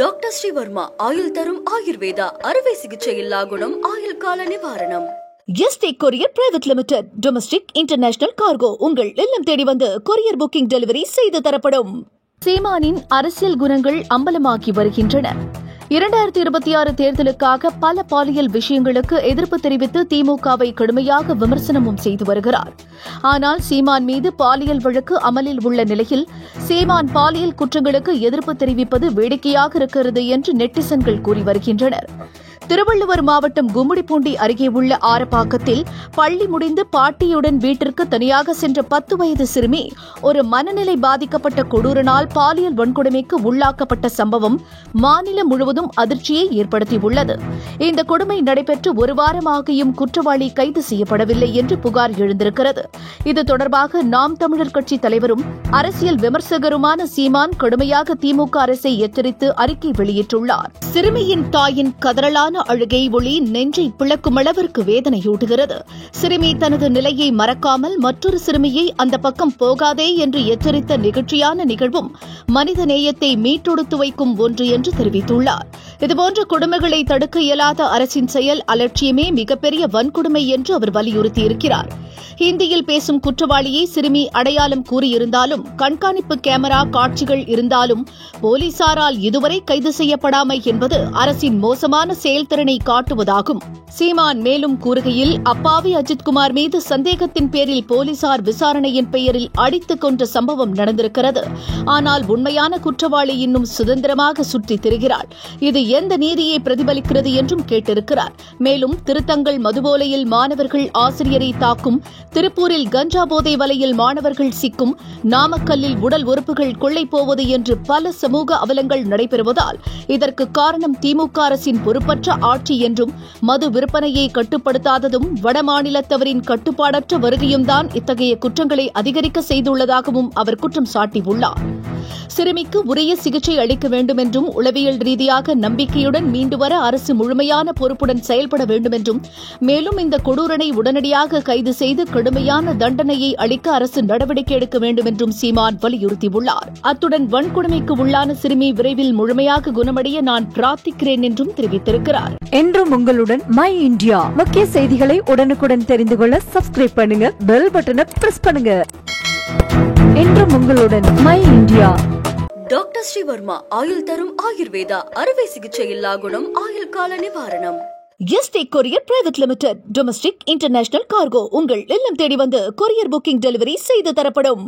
Doctor Sreevarma ஆயுள் தரும் ஆயுர்வேதா அறுவை சிகிச்சையில்லா குணம் ஆயுள் கால நிவாரணம். Yesterday courier private limited. Domestic international cargo உங்கள் இல்லம் தேடி வந்து கொரியர் புக்கிங் டெலிவரி செய்து தரப்படும். சீமானின் அரசியல் குணங்கள் அம்பலமாகி வருகின்றன. 2026 தேர்தலுக்காக பல பாலியல் விஷயங்களுக்கு எதிர்ப்பு தெரிவித்து திமுகவை கடுமையாக விமர்சனமும் செய்து வருகிறார். ஆனால் சீமான் மீது பாலியல் வழக்கு அமலில் உள்ள நிலையில் சீமான் பாலியல் குற்றங்களுக்கு எதிர்ப்பு தெரிவிப்பது வேடிக்கையாக இருக்கிறது என்று நெட்டிசன்கள் கூறி வருகின்றனர். திருவள்ளுவர் மாவட்டம் கும்மிடிப்பூண்டி அருகே உள்ள ஆரப்பாக்கத்தில் பள்ளி முடிந்து பாட்டியுடன் வீட்டிற்கு தனியாக சென்ற 10 வயது சிறுமி ஒரு மனநிலை பாதிக்கப்பட்ட கொடூரனால் பாலியல் வன்கொடுமைக்கு உள்ளாக்கப்பட்ட சம்பவம் மாநிலம் முழுவதும் அதிர்ச்சியை ஏற்படுத்தியுள்ளது. இந்த கொடுமை நடைபெற்று ஒரு வாரமாகியும் குற்றவாளி கைது செய்யப்படவில்லை என்று புகார் எழுந்திருக்கிறது. இது தொடர்பாக நாம் தமிழர் கட்சி தலைவரும் அரசியல் விமர்சகருமான சீமான் கடுமையாக திமுக அரசை எச்சரித்து அறிக்கை வெளியிட்டுள்ளார். சிறுமியின் தாயின் கதறலான அழுகை ஒளி நெஞ்சை பிளக்கும் அளவிற்கு வேதனையூட்டுகிறது. சிறுமி தனது நிலையை மறக்காமல் மற்றொரு சிறுமியை அந்த பக்கம் போகாதே என்று எச்சரித்த நிகழ்ச்சியான நிகழ்வும் மனித நேயத்தை மீட்டொடுத்து வைக்கும் ஒன்று என்று தெரிவித்துள்ளார். இதுபோன்ற கொடுமைகளை தடுக்க இயலாத அரசின் செயல் அலட்சியமே மிகப்பெரிய வன்கொடுமை என்று அவர் வலியுறுத்தியிருக்கிறார். ஹிந்தியில் பேசும் குற்றவாளியை சிறுமி அடையாளம் கூறியிருந்தாலும் கண்காணிப்பு கேமரா காட்சிகள் இருந்தாலும் போலீசாரால் இதுவரை கைது செய்யப்படாமை என்பது அரசின் மோசமான செயல்திறனை காட்டுவதாகும். சீமான் மேலும் கூறுகையில், அப்பாவி அஜித்குமார் மீது சந்தேகத்தின் பேரில் போலீசார் விசாரணையின் பெயரில் அடித்துக் கொன்ற சம்பவம் நடந்திருக்கிறது. ஆனால் உண்மையான குற்றவாளி இன்னும் சுதந்திரமாக சுற்றித் திரிகிறாள். இது எந்த நீதியை பிரதிபலிக்கிறது என்றும் கேட்டிருக்கிறார். மேலும் திருத்தங்கள் மதுபோதையில் மாணவர்கள் ஆசிரியரை தாக்கும், திருப்பூரில் கஞ்சா போதை வலையில் மாணவர்கள் சிக்கும், நாமக்கல்லில் உடல் உறுப்புகள் கொள்ளை போவது என்று பல சமூக அவலங்கள் நடைபெறுவதால் இதற்கு காரணம் திமுக அரசின் பொறுப்பற்ற ஆட்சி என்றும் மது விற்பனையை கட்டுப்படுத்தாததும் வடமாநிலத்தவரின் கட்டுப்பாடற்ற வருகையும்தான் இத்தகைய குற்றங்களை அதிகரிக்க செய்துள்ளதாகவும் அவர் குற்றம் சாட்டியுள்ளார். சிறுமிக்கு உரிய சிகிச்சை அளிக்க வேண்டும் என்றும் உளவியல் ரீதியாக நம்பிக்கையுடன் மீண்டு வர அரசு முழுமையான பொறுப்புடன் செயல்பட வேண்டும் என்றும் மேலும் இந்த கொடூரனை உடனடியாக கைது செய்து கடுமையான தண்டனையை அளிக்க அரசு நடவடிக்கை எடுக்க வேண்டும் என்றும் சீமான் வலியுறுத்தியுள்ளார். அத்துடன் வன்கொடுமைக்கு உள்ளான சிறுமி விரைவில் முழுமையாக குணமடைய நான் பிரார்த்திக்கிறேன் என்றும் தெரிவித்திருக்கிறார். என்றும் உங்களுடன் மை இந்தியா. முக்கிய செய்திகளை உடனுக்குடன் தெரிந்து கொள்ள சப்ஸ்கிரைப் பண்ணுங்க, பெல் பட்டனை பிரஸ் பண்ணுங்க. என்றும் உங்களுடன் மை இந்தியா. டாக்டர் ஸ்ரீவர்மா ஆயுள் தரும் ஆயுர்வேதா அறுவை சிகிச்சையில்லா குணம் ஆயுள் கால நிவாரணம். Yesterday courier private limited. Domestic international cargo உங்கள் இல்லம் தேடி வந்து கொரியர் புக்கிங் டெலிவரி செய்து தரப்படும்.